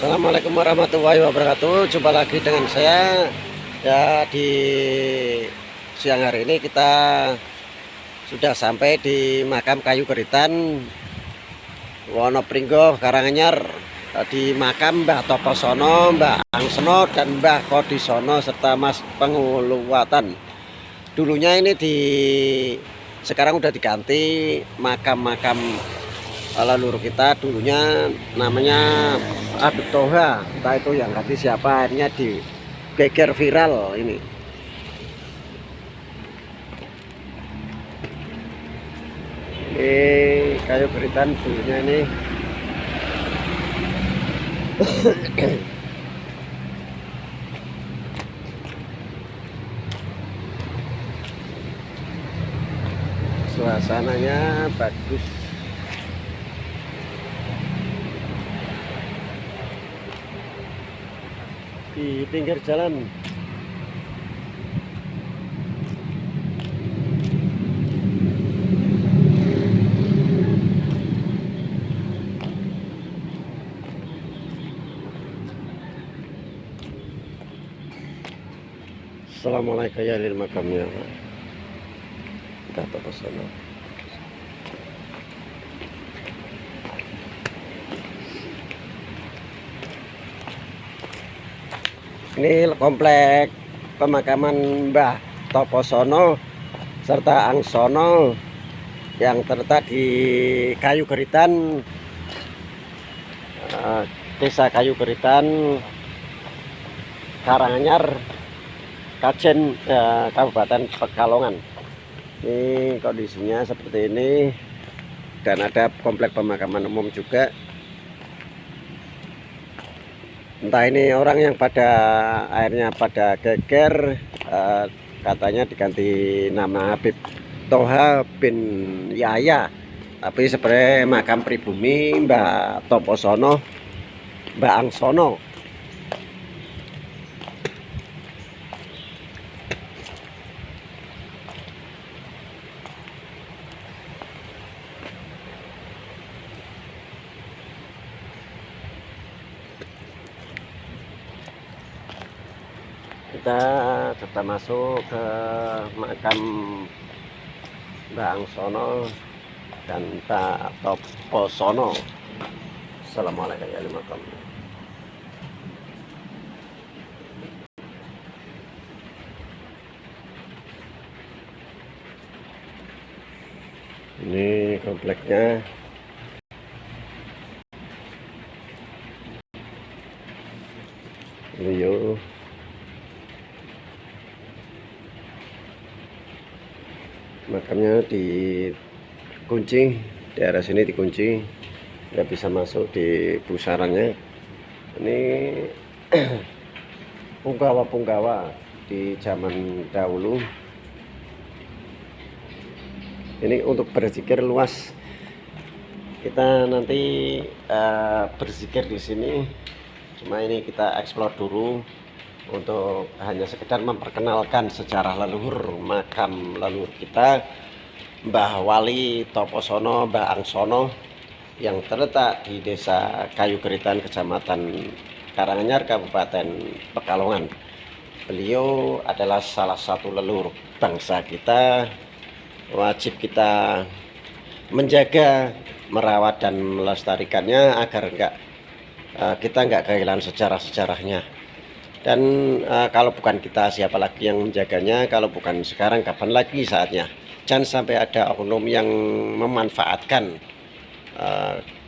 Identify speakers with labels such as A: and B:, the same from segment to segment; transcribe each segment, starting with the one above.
A: Assalamualaikum warahmatullahi wabarakatuh. Jumpa lagi dengan saya ya. Di siang hari ini kita sudah sampai di makam kayu keritan Wonopringgo Karanganyar, di makam Mbah Toposono, Mbah Angsono, dan Mbah Kodisono serta Mas Penguluwatan. Dulunya ini sekarang udah diganti makam-makam leluhur kita. Dulunya namanya Habib Toha, entah itu yang ganti siapa, akhirnya digeger viral ini. Ini kayu keritan dulunya ini. Suasananya bagus. Di pinggir jalan. Assalamualaikum ya lil makamnya Mbah Toposono. Ini komplek pemakaman Mbah Toposono serta Angsono yang terletak di Kayu Keritan, Desa Kayu Keritan, Karanganyar, Kajen, Kabupaten Pekalongan. Ini kondisinya seperti ini, dan ada komplek pemakaman umum juga. Entah ini orang yang akhirnya pada geger, katanya diganti nama Habib Toha bin Yahya, tapi sebenarnya makam pribumi Mbah Toposono, Mbah Angsono. Kita tetap masuk ke makam Mbah Angsono dan Mbah Toposono. Assalamualaikum warahmatullahi wabarakatuh. Ini kompleknya. Beliau makamnya dikunci, daerah sini dikunci, nggak bisa masuk di pusarannya. Ini punggawa-punggawa di zaman dahulu. Ini untuk berzikir luas. Kita nanti berzikir di sini. Cuma ini kita eksplor dulu untuk hanya sekedar memperkenalkan sejarah leluhur makam leluhur kita Mbah Wali Toposono, Mbah Angsono, yang terletak di Desa Kayu Keritan, Kecamatan Karanganyar, Kabupaten Pekalongan. Beliau adalah salah satu leluhur bangsa kita. Wajib kita menjaga, merawat, dan melestarikannya agar kita nggak kehilangan sejarah-sejarahnya. Dan kalau bukan kita, siapa lagi yang menjaganya? Kalau bukan sekarang, kapan lagi saatnya? Jangan sampai ada oknum yang memanfaatkan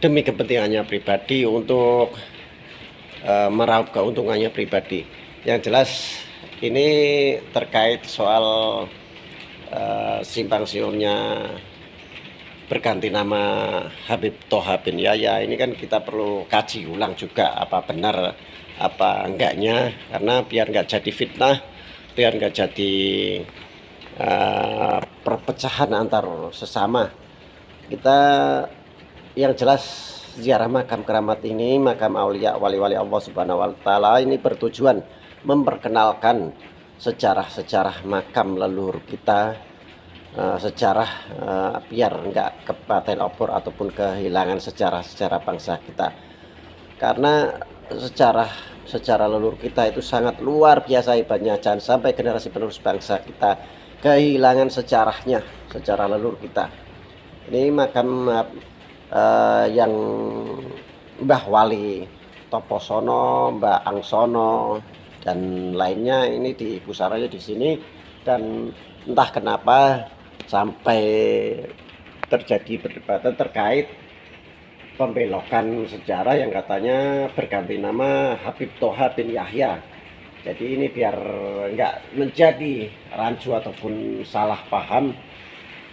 A: demi kepentingannya pribadi untuk meraup keuntungannya pribadi. Yang jelas ini terkait soal simpang siurnya berganti nama Habib Toha bin Yahya. Ini kan kita perlu kaji ulang juga, apa benar apa enggaknya, karena biar nggak jadi fitnah, biar nggak jadi perpecahan antar sesama kita. Yang jelas ziarah makam keramat ini, makam aulia wali-wali Allah Subhanahu wa Ta'ala, ini bertujuan memperkenalkan sejarah-sejarah makam leluhur kita, sejarah biar nggak kepaten obor ataupun kehilangan sejarah-sejarah bangsa kita. karena secara leluhur kita itu sangat luar biasa hebatnya. Jangan sampai generasi penerus bangsa kita kehilangan sejarahnya, sejarah leluhur kita. Ini makam yang Mbah Wali Toposono, Mbah Angsono dan lainnya ini di pusaranya di sini. Dan entah kenapa sampai terjadi perdebatan terkait pembelokan sejarah yang katanya berganti nama Habib Toha bin Yahya. Jadi ini biar nggak menjadi rancu ataupun salah paham,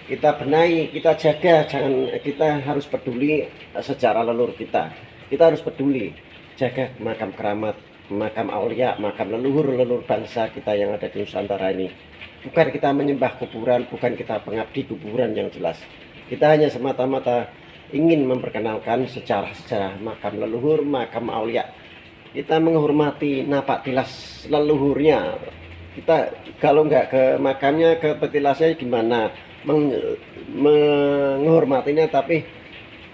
A: kita benahi, kita jaga. Kita harus peduli sejarah leluhur kita. Kita harus peduli jaga makam keramat, makam aulia, makam leluhur bangsa kita yang ada di Nusantara ini. Bukan kita menyembah kuburan, bukan kita pengabdi kuburan yang jelas. Kita hanya semata-mata ingin memperkenalkan sejarah-sejarah makam leluhur, makam aulia. Kita menghormati napak tilas leluhurnya. Kita kalau nggak ke makamnya, ke petilasnya gimana menghormatinya, tapi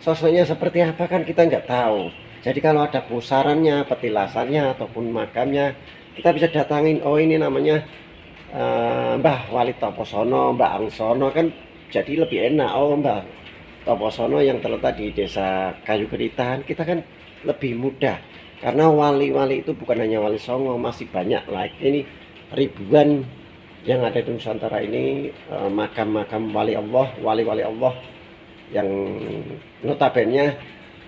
A: sosoknya seperti apa kan kita nggak tahu. Jadi kalau ada pusarannya, petilasannya ataupun makamnya, kita bisa datangin, oh ini namanya Mbah Wali Toposono, Mbah Angsono, kan jadi lebih enak. Oh Mbah Toposono yang terletak di desa Kayu Geritan, kita kan lebih mudah. Karena wali-wali itu bukan hanya Wali Songo, masih banyak lagi. Ini ribuan yang ada di Nusantara ini, makam-makam wali Allah, wali-wali Allah yang notabene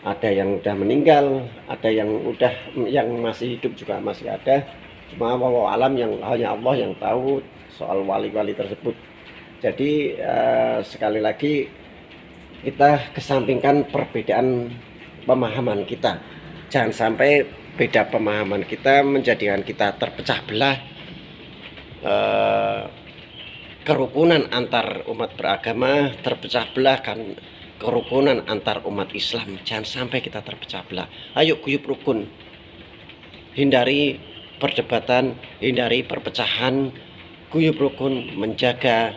A: ada yang udah meninggal, ada yang masih hidup juga masih ada. Cuma wallahu alam, yang hanya Allah yang tahu soal wali-wali tersebut. Jadi sekali lagi kita kesampingkan perbedaan pemahaman kita. Jangan sampai beda pemahaman kita menjadikan kita terpecah belah. Kerukunan antar umat beragama terpecah belah, kan kerukunan antar umat Islam jangan sampai kita terpecah belah. Ayo guyub rukun, hindari perdebatan, hindari perpecahan, guyub rukun menjaga,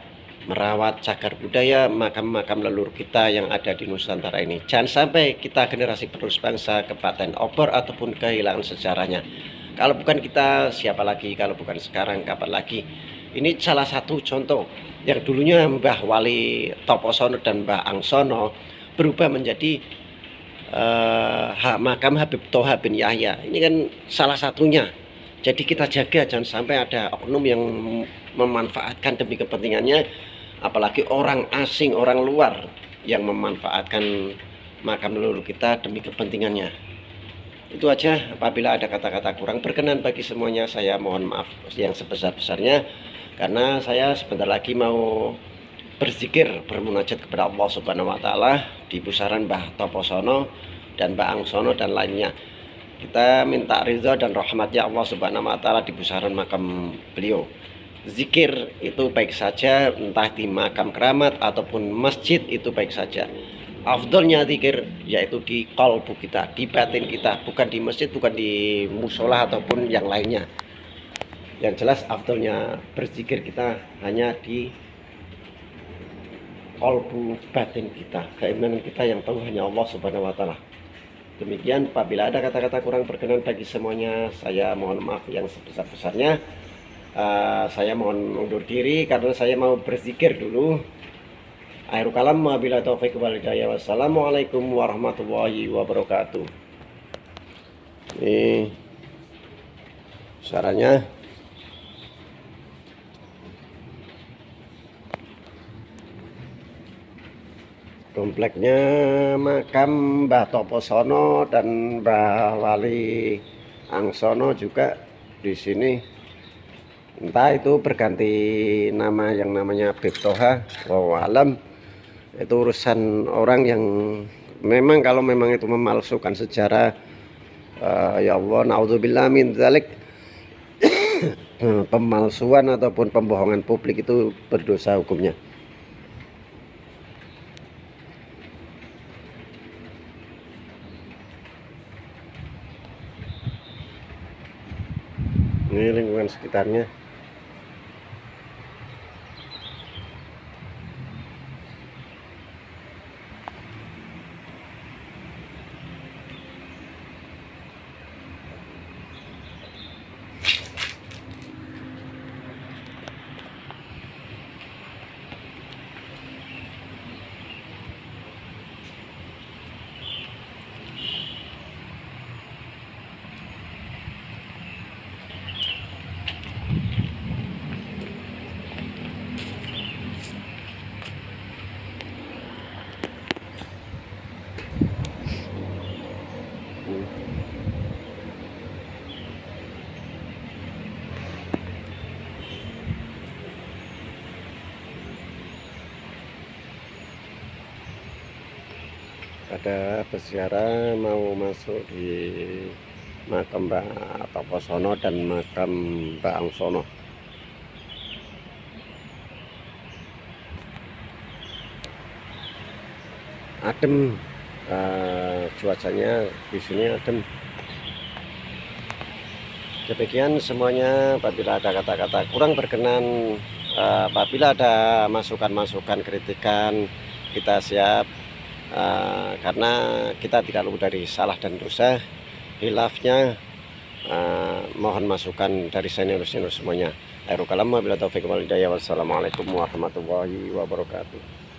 A: merawat cagar budaya makam-makam leluhur kita yang ada di Nusantara ini. Jangan sampai kita generasi penerus bangsa kepaten obor ataupun kehilangan sejarahnya. Kalau bukan kita, siapa lagi? Kalau bukan sekarang, kapan lagi? Ini salah satu contoh yang dulunya Mbah Wali Toposono dan Mbah Angsono berubah menjadi makam Habib Toha bin Yahya. Ini kan salah satunya. Jadi kita jaga, jangan sampai ada oknum yang memanfaatkan demi kepentingannya, apalagi orang asing, orang luar yang memanfaatkan makam leluhur kita demi kepentingannya. Itu aja. Apabila ada kata-kata kurang berkenan bagi semuanya, saya mohon maaf yang sebesar-besarnya, karena saya sebentar lagi mau berzikir, bermunajat kepada Allah Subhanahu wa Ta'ala di pusaran Mbah Toposono dan Mbah Angsono dan lainnya. Kita minta ridha dan rahmatnya Allah Subhanahu wa Ta'ala di pusaran makam beliau. Zikir itu baik saja, entah di makam keramat ataupun masjid, itu baik saja. Afdolnya zikir yaitu di qalbu kita, di batin kita, bukan di masjid, bukan di musola ataupun yang lainnya. Yang jelas afdolnya berzikir kita hanya di qalbu batin kita, keimanan kita yang tahu hanya Allah Subhanahu wa Ta'ala. Demikian, apabila ada kata-kata kurang berkenan bagi semuanya, saya mohon maaf yang sebesar-besarnya. Saya mohon undur diri karena saya mau berzikir dulu. Akhirul kalam, wabillahi taufiq wal hidayah. Wassalamualaikum warahmatullahi wabarakatuh. Ini caranya. Kompleknya makam Mbah Toposono dan Mbah Wali Angsono juga di sini. Entah itu berganti nama yang namanya Habib Toha, wallahu alam. Itu urusan orang yang memang, kalau memang itu memalsukan sejarah, ya Allah, naudzubillah min dzalik. Pemalsuan ataupun pembohongan publik itu berdosa hukumnya. Ini lingkungan sekitarnya. ada berziarah mau masuk di makam Mbak Tokosono dan makam Mbak Angsono. Adem, cuacanya di sini adem. Demikian semuanya. Apabila ada kata-kata kurang berkenan, apabila ada masukan-masukan, kritikan, kita siap, karena kita tidak luput dari salah dan dosa. Hilafnya, mohon masukan dari senior-senior semuanya. Akhirul kalam, wabillahi taufiq wal hidayah. Wassalamualaikum warahmatullahi wabarakatuh.